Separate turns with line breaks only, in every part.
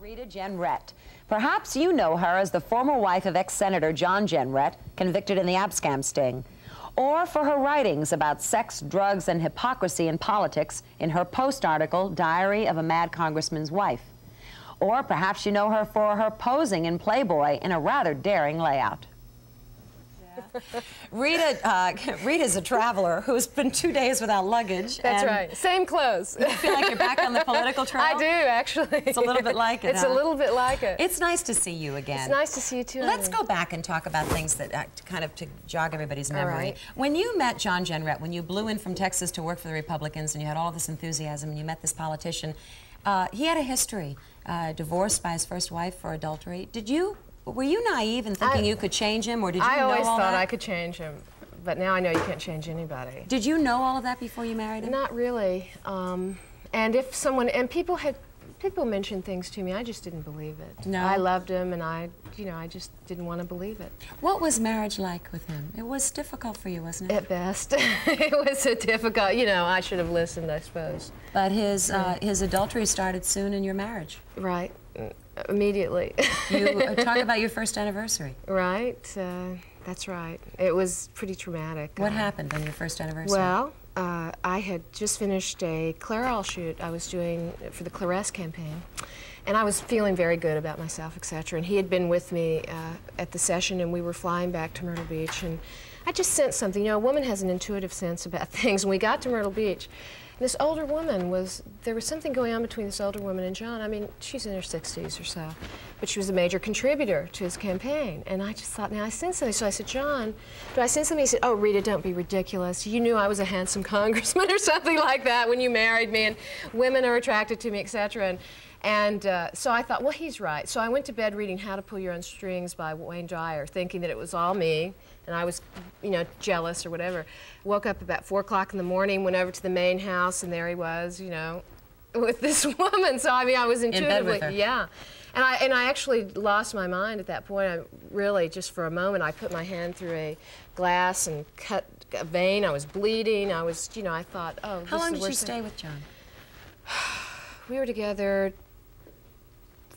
Rita Jenrette. Perhaps you know her as the former wife of ex-Senator John Jenrette, convicted in the Abscam sting, or for her writings about sex, drugs, and hypocrisy in politics in her post-article, Diary of a Mad Congressman's Wife. Or perhaps you know her for her posing in Playboy in a rather daring layout. Rita's a traveler who's been 2 days without luggage.
That's right. Same clothes.
You feel like you're back on the political trail?
I do, actually.
It's a little bit like it,
It's a little bit like it.
It's nice to see you again.
It's nice to see you, too.
Let's go back and talk about things that kind of to jog everybody's memory.
Right.
When you met John Jenrette, when you blew in from Texas to work for the Republicans and you had all this enthusiasm and you met this politician, he had a history, divorced by his first wife for adultery. Were you naive in thinking you could change him, or did you know all that?
I always thought I could change him, but now I know you can't change anybody.
Did you know all of that before you married him?
Not really. And if someone, and people mentioned things to me, I just didn't believe it.
No.
I loved him, and I just didn't want to believe it.
What was marriage like with him? It was difficult for you, wasn't it?
At best. It was a difficult, I should have listened, I suppose.
But his adultery started soon in your marriage.
Right. Immediately.
You talk about your first anniversary.
Right. That's right. It was pretty traumatic.
What happened on your first anniversary?
Well, I had just finished a Clairol shoot I was doing for the Clairesse campaign, and I was feeling very good about myself, etc. And he had been with me at the session, and we were flying back to Myrtle Beach, and I just sensed something. A woman has an intuitive sense about things. When we got to Myrtle Beach, this older woman there was something going on between this older woman and John. I mean, she's in her 60s or so, but she was a major contributor to his campaign. And I just thought, now I sense something. So I said, John, do I sense something? He said, oh, Rita, don't be ridiculous. You knew I was a handsome congressman or something like that when you married me, and women are attracted to me, etc. And so I thought, well, he's right. So I went to bed reading How to Pull Your Own Strings by Wayne Dyer, thinking that it was all me, and I was, jealous or whatever. Woke up about 4 o'clock in the morning, went over to the main house, and there he was, with this woman. So, I was intuitively,
in bed with her.
Yeah. And I actually lost my mind at that point. I really, just for a moment, I put my hand through a glass and cut a vein. I was bleeding. I was, I thought, oh, this
How long
is the
did you
worst
stay with John?
We were together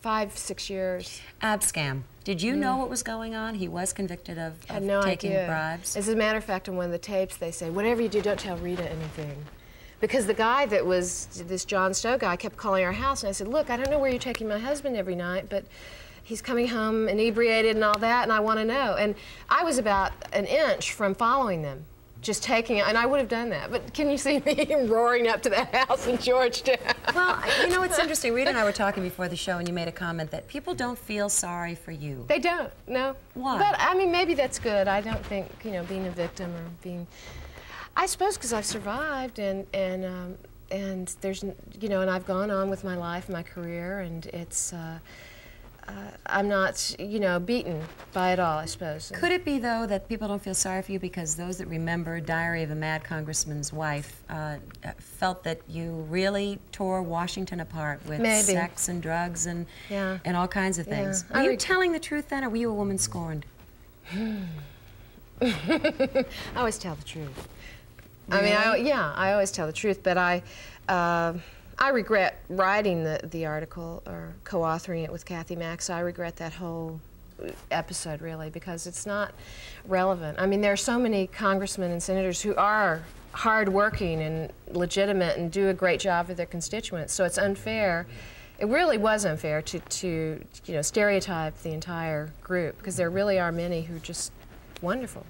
5, 6 years.
Abscam. Did you know what was going on? He was convicted of taking bribes.
As a matter of fact, on one of the tapes, they say, whatever you do, don't tell Rita anything. Because the guy that was, this John Stowe guy, kept calling our house, and I said, look, I don't know where you're taking my husband every night, but he's coming home inebriated and all that, and I want to know. And I was about an inch from following them. Just taking it, and I would have done that. But can you see me roaring up to that house in Georgetown?
Well, it's interesting. Rita and I were talking before the show, and you made a comment that people don't feel sorry for you.
They don't, no.
Why?
But, maybe that's good. I don't think, being a victim or being... I suppose because I've survived, and there's, and I've gone on with my life, my career, and it's... I'm not, beaten by it all, I suppose.
Could it be, though, that people don't feel sorry for you because those that remember Diary of a Mad Congressman's Wife felt that you really tore Washington apart with sex and drugs and all kinds of things? Were you telling the truth then, or were you a woman scorned?
I always tell the truth. Really? I always tell the truth, but I regret writing the article or co-authoring it with Kathy Max. I regret that whole episode, really, because it's not relevant. There are so many congressmen and senators who are hard-working and legitimate and do a great job for their constituents, so it's unfair. It really was unfair to stereotype the entire group, because there really are many who are just wonderful.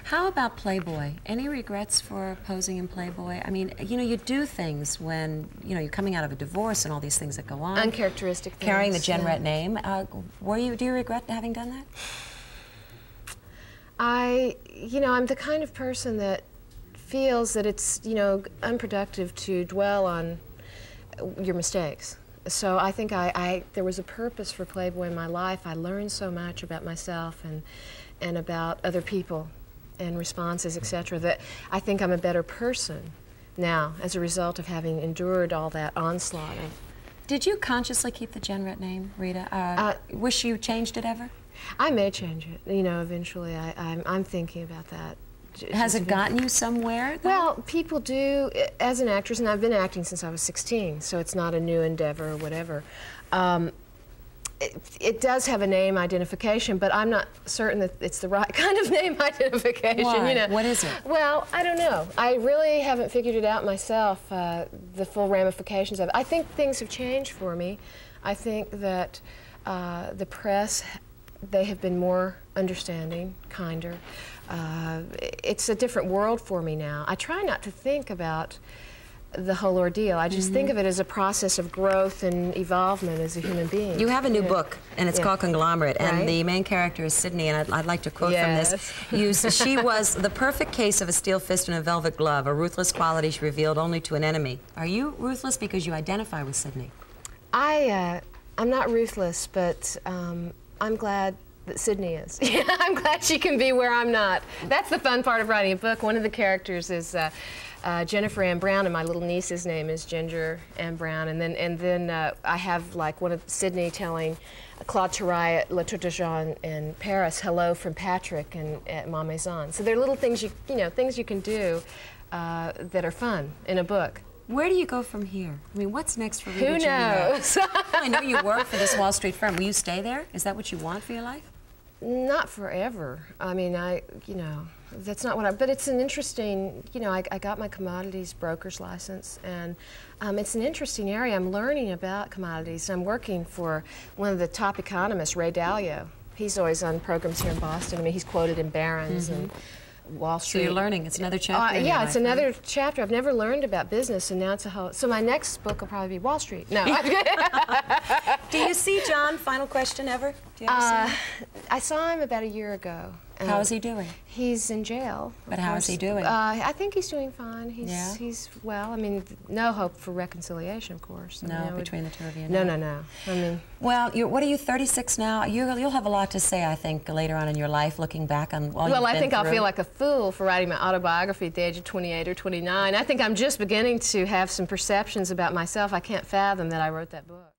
How about Playboy? Any regrets for posing in Playboy? You do things when, you're coming out of a divorce and all these things that go on.
Uncharacteristic things.
Carrying the Jenrette name. Do you regret having done that?
I'm the kind of person that feels that it's, unproductive to dwell on your mistakes. So I think there was a purpose for Playboy in my life. I learned so much about myself and about other people and responses, etc., that I think I'm a better person now as a result of having endured all that onslaught.
Did you consciously keep the Jenrette name, Rita? Wish you changed it ever?
I may change it, eventually. I'm thinking about that.
Has it gotten you somewhere, though?
Well, people do, as an actress, and I've been acting since I was 16, so it's not a new endeavor or whatever. it does have a name identification, but I'm not certain that it's the right kind of name identification.
Why?
You know.
What is it?
Well, I don't know. I really haven't figured it out myself, the full ramifications of it. I think things have changed for me. I think that the press, they have been more understanding, kinder. It's a different world for me now. I try not to think about the whole ordeal. I just think of it as a process of growth and evolvement as a human being.
You have a new book, and it's called Conglomerate, and the main character is Sydney, and I'd like to quote from this. She was the perfect case of a steel fist and a velvet glove, a ruthless quality she revealed only to an enemy. Are you ruthless because you identify with Sydney?
I'm not ruthless, but I'm glad that Sydney is. I'm glad she can be where I'm not. That's the fun part of writing a book. One of the characters is Jennifer Ann Brown, and my little niece's name is Ginger Ann Brown. And then I have like one of Sydney telling Claude Terraille at Le Tour de Jean in Paris, hello from Patrick and at Ma Maison. So there are little things things you can do that are fun in a book.
Where do you go from here? I mean, what's next for Rita
Jenrette? Who knows?
I know you work for this Wall Street firm. Will you stay there? Is that what you want for your life?
Not forever. I mean, that's not what but it's an interesting, I got my commodities broker's license, and it's an interesting area. I'm learning about commodities. I'm working for one of the top economists, Ray Dalio. He's always on programs here in Boston. I mean, he's quoted in Barron's and Wall Street.
So you're learning. It's another chapter in your life,
it's another chapter. I've never learned about business, and now it's a whole... So my next book will probably be Wall Street. No.
Do you see John? Final question ever? Do you ever see him?
I saw him about a year ago.
How is he doing?
He's in jail.
But how is he doing?
I think he's doing fine. He's well. I mean, no hope for reconciliation, of course.
No, between the two of you.
No. I mean,
well, what are you? 36 now. You'll have a lot to say, I think, later on in your life, looking back on all you've been
I think
through.
I'll feel like a fool for writing my autobiography at the age of 28 or 29. I think I'm just beginning to have some perceptions about myself. I can't fathom that I wrote that book.